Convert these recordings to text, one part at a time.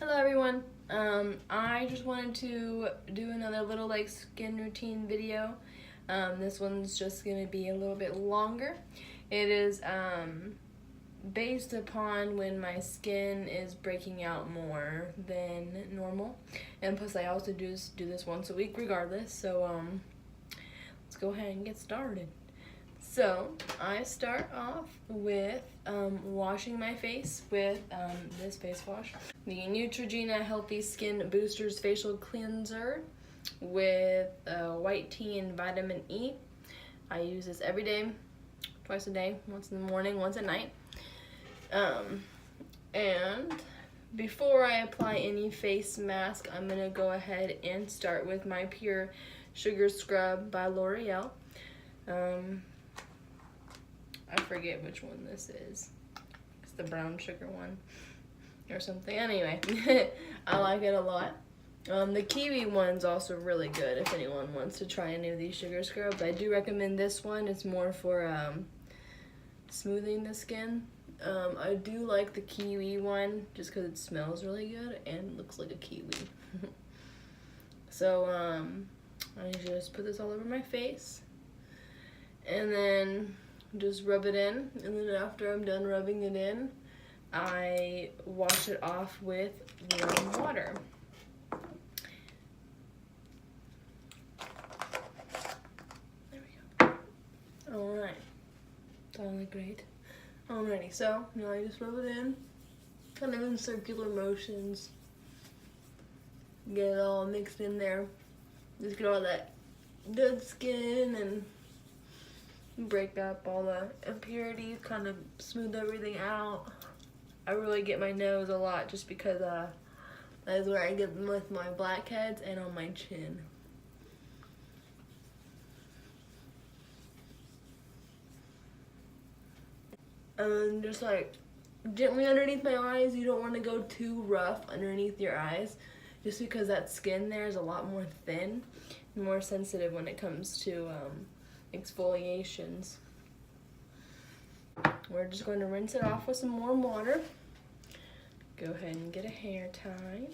Hello everyone. I just wanted to do another little skin routine video. This one's just gonna be a little bit longer. It is based upon when my skin is breaking out more than normal, and plus I also do this once a week regardless. So let's go ahead and get started. So I start off with washing my face with this face wash, the Neutrogena Healthy Skin Boosters Facial Cleanser with white tea and vitamin E. I use this every day, twice a day, once in the morning, once at night. And before I apply any face mask, I'm gonna go ahead and start with my Pure Sugar Scrub by L'Oreal. I forget which one this is. It's the brown sugar one or something. Anyway, I like it a lot. The kiwi one's also really good if anyone wants to try any of these sugar scrubs. I do recommend this one. It's more for smoothing the skin. I do like the kiwi one just because it smells really good and looks like a kiwi. So I just put this all over my face and then just rub it in, and then after I'm done rubbing it in, I wash it off with warm water. There we go. Alright. Totally great. Alrighty, so now I just rub it in, kind of in circular motions. Get it all mixed in there. Just get all that dead skin and break up all the impurities, kind of smooth everything out. I really get my nose a lot just because that is where I get them with my blackheads and on my chin. And just gently underneath my eyes. You don't want to go too rough underneath your eyes just because that skin there is a lot more thin and more sensitive when it comes to exfoliations. We're just going to rinse it off with some warm water. Go ahead and get a hair tie.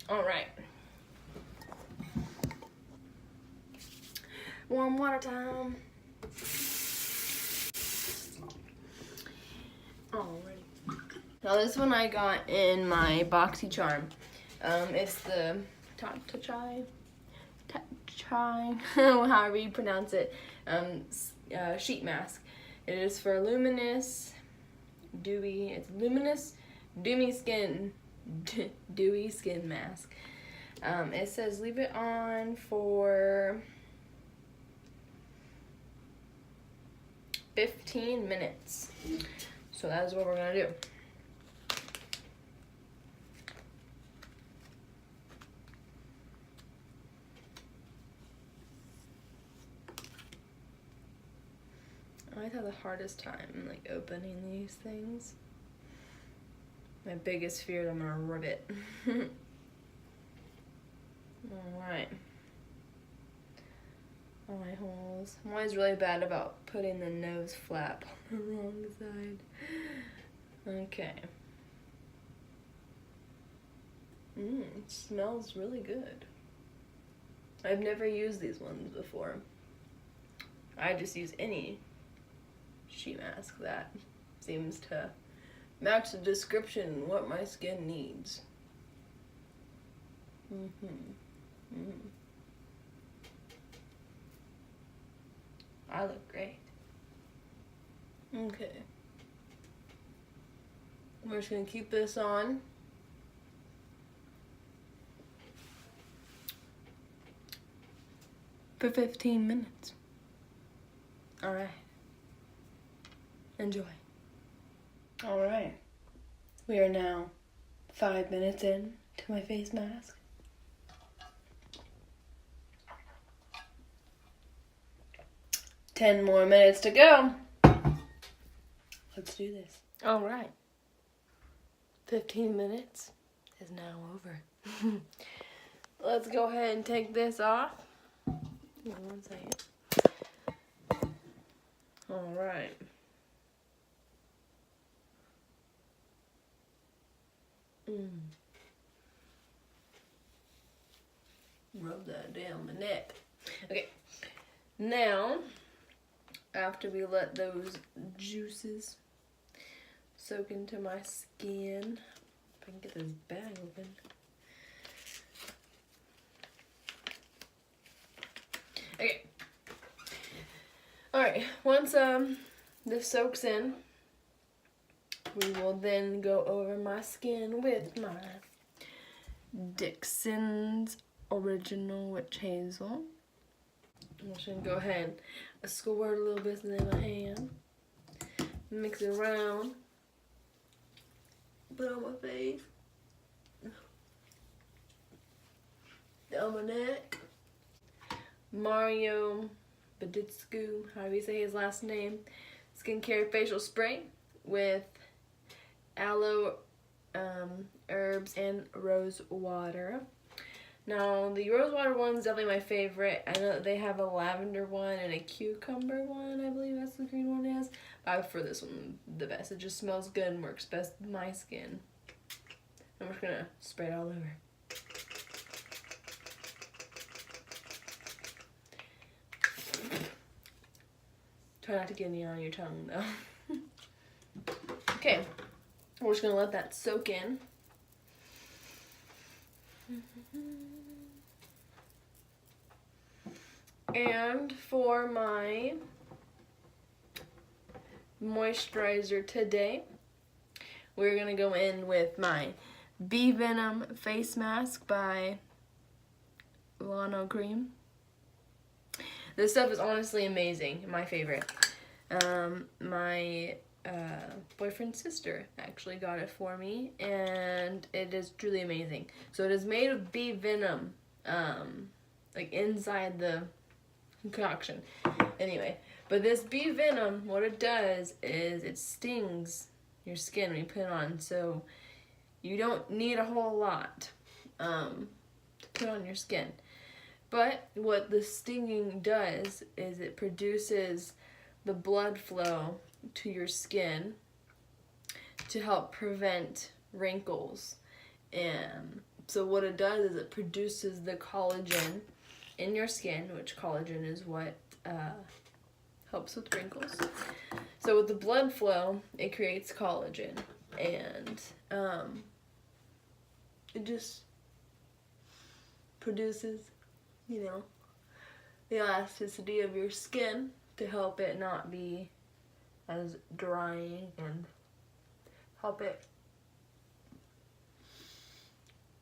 All right. Warm water time. Alrighty. Now this one I got in my BoxyCharm. It's the Chai, however you pronounce it, sheet mask. It is for luminous, dewy skin, dewy skin mask. It says leave it on for 15 minutes. So that is what we're gonna do. I have the hardest time opening these things. My biggest fear is I'm gonna rub it. Alright. Eye holes. I'm always really bad about putting the nose flap on the wrong side. Okay. It smells really good. I've never used these ones before. I just use any sheet mask that seems to match the description what my skin needs. I look great. Okay. We're just gonna keep this on. For 15 minutes. Alright. Enjoy. Alright. We are now 5 minutes in to my face mask. Ten more minutes to go. Let's do this. Alright. 15 minutes is now over. Let's go ahead and take this off. Hold on one second. All right. Rub that down my neck. Okay. Now, after we let those juices soak into my skin, if I can get this bag open. Okay. Alright, once this soaks in, we will then go over my skin with my Dixon's Original Witch Hazel. I'm just gonna go ahead and squirt a little bit in my hand, mix it around, put it on my face, down my neck. Mario Baditsky, however you say his last name, skincare facial spray with aloe herbs and rose water. Now, the rose water one is definitely my favorite. I know that they have a lavender one and a cucumber one, I believe that's the green one is. But I prefer this one the best. It just smells good and works best with my skin. I'm just gonna spray it all over. Try not to get any on your tongue though. Okay, we're just gonna let that soak in. And for my moisturizer today, we're gonna go in with my Bee Venom face mask by Lano Cream. This stuff is honestly amazing, my favorite. My boyfriend's sister actually got it for me, and it is truly amazing. So it is made of bee venom, like inside the concoction. Anyway, but this bee venom, what it does is it stings your skin when you put it on, so you don't need a whole lot to put on your skin. But what the stinging does is it produces the blood flow to your skin to help prevent wrinkles. And so what it does is it produces the collagen in your skin, which collagen is what helps with wrinkles. So with the blood flow, it creates collagen, and it just produces, you know, the elasticity of your skin to help it not be as drying and help it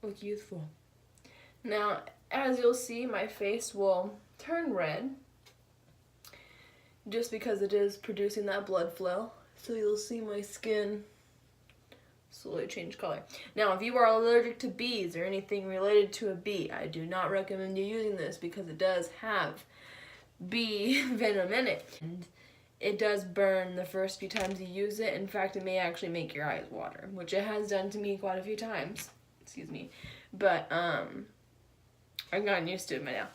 look youthful. Now, as you'll see, my face will turn red just because it is producing that blood flow. So you'll see my skin slowly change color. Now, if you are allergic to bees or anything related to a bee, I do not recommend you using this because it does have bee venom in it. And it does burn the first few times you use it. In fact, it may actually make your eyes water, which it has done to me quite a few times. Excuse me. But I've gotten used to it by now.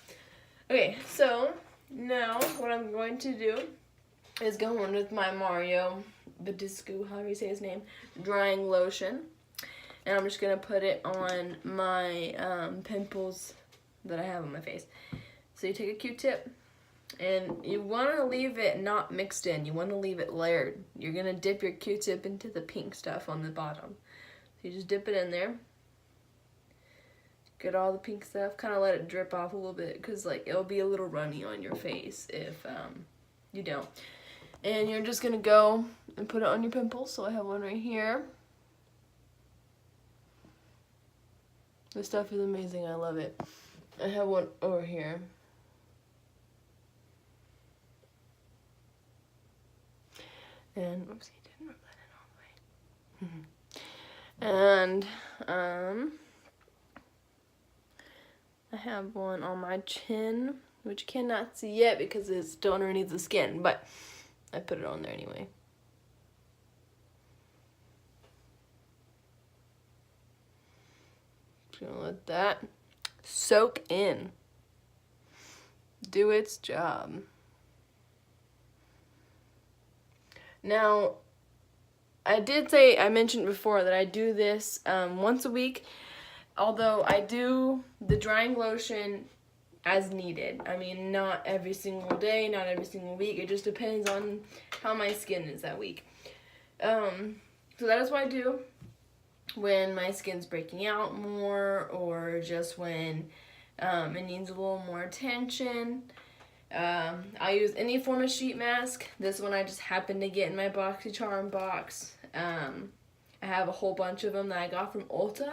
Okay, so now what I'm going to do is go in with my Mario Baditsky, however you say his name, drying lotion. And I'm just going to put it on my pimples that I have on my face. So you take a Q-tip, and you want to leave it not mixed in. You want to leave it layered. You're going to dip your Q-tip into the pink stuff on the bottom. So you just dip it in there. Get all the pink stuff. Kind of let it drip off a little bit because like it'll be a little runny on your face if you don't. And you're just going to go and put it on your pimples. So I have one right here. This stuff is amazing. I love it. I have one over here. And, oopsie, didn't rub that in all the way. And, I have one on my chin, which you cannot see yet because it's still underneath the skin, but I put it on there anyway. Just gonna let that soak in. do its job. Now, I mentioned before that I do this once a week, although I do the drying lotion as needed. I mean, not every single day, not every single week. It just depends on how my skin is that week. So that is what I do when my skin's breaking out more, or just when it needs a little more attention. I use any form of sheet mask. This one I just happened to get in my BoxyCharm box. I have a whole bunch of them that I got from Ulta.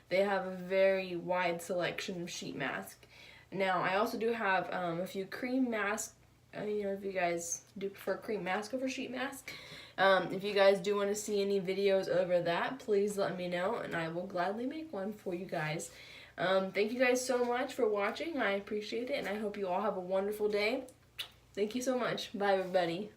They have a very wide selection of sheet masks. Now, I also do have a few cream masks. If you guys do prefer cream mask over sheet mask. If you guys do want to see any videos over that, please let me know, and I will gladly make one for you guys. Thank you guys so much for watching. I appreciate it, and I hope you all have a wonderful day. Thank you so much. Bye, everybody.